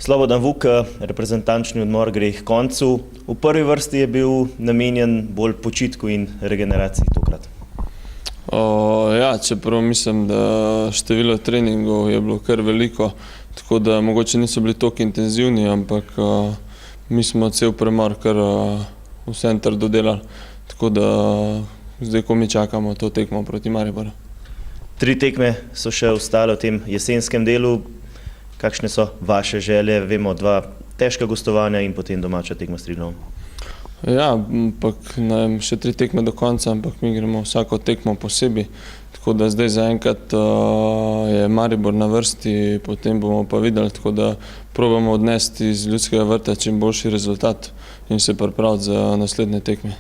Slobodan Vuk, reprezentančni odmor gre k koncu. V prvi vrsti je bil namenjen bolj počitku in regeneraciji tokrat. Čeprav mislim, da število treningov je bilo kar veliko, tako da mogoče niso bili toliko intenzivni, ampak mi smo cel premor kar vsem trdo delali, tako da zdaj, ko mi čakamo to tekmo proti Mariboru. 3 tekme so še ostale v tem jesenskem delu. Kakšne so vaše želje? Vemo, 2 težka gostovanja in potem domača tekma s Triglavom. Ampak še 3 tekme do konca, ampak mi gremo vsako tekmo posebej. Tako da zdaj zaenkrat je Maribor na vrsti, potem bomo pa videli, tako da probamo odnesti iz Ljudskega vrta čim boljši rezultat in se pripraviti za naslednje tekme.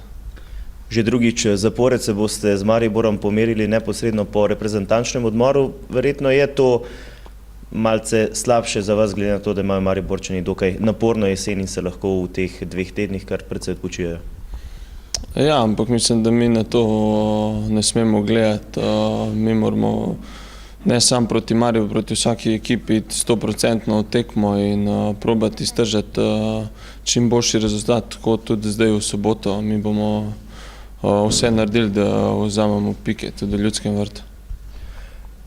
Že drugič zapored se boste z Mariborom pomerili neposredno po reprezentančnem odmoru. Verjetno je to malce slabše za vas, glede na to, da imajo Mariborčani dokaj naporno jesen in se lahko v teh 2 tednih kar precej odpočijejo. Ampak mislim, da mi na to ne smemo gledati. Mi moramo ne samo proti Mariboru, proti vsaki ekipi 100% tekmo in probati iztržati čim boljši rezultat, tako tudi zdaj v soboto. Mi bomo vse naredili, da vzamemo pike tudi v Ljudskem vrtu.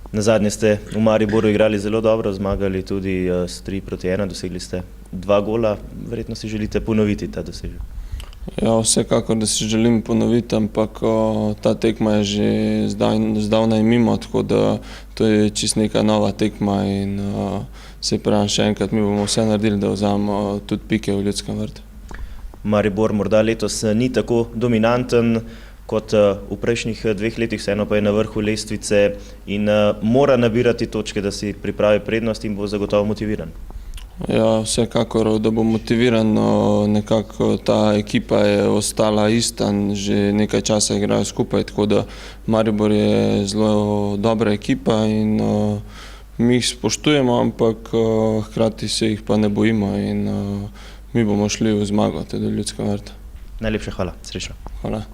Nazadnje ste v Mariboru igrali zelo dobro, zmagali tudi s 3-1, dosegli ste 2 gola. Verjetno si želite ponoviti ta dosežek. Vsekakor, da si želim ponoviti, ampak ta tekma je že zdavnaj mimo, tako da to je čisto neka nova tekma in se pravim še enkrat, mi bomo vse naredili, da vzamemo tudi pike v Ljudskem vrtu. Maribor morda letos ni tako dominanten kot v prejšnjih 2 letih, vseeno pa je na vrhu lestvice in mora nabirati točke, da si pripravi prednost in bo zagotovo motiviran. Vsekakor, da bo motiviran, nekako ta ekipa je ostala ista, že nekaj časa igrajo skupaj, tako da Maribor je zelo dobra ekipa in mi jih spoštujemo, ampak hkrati se jih pa ne bojimo in mi bomo šli v zmago tudi v Ljudskem vrtu. Najlepša hvala, srečno. Hvala.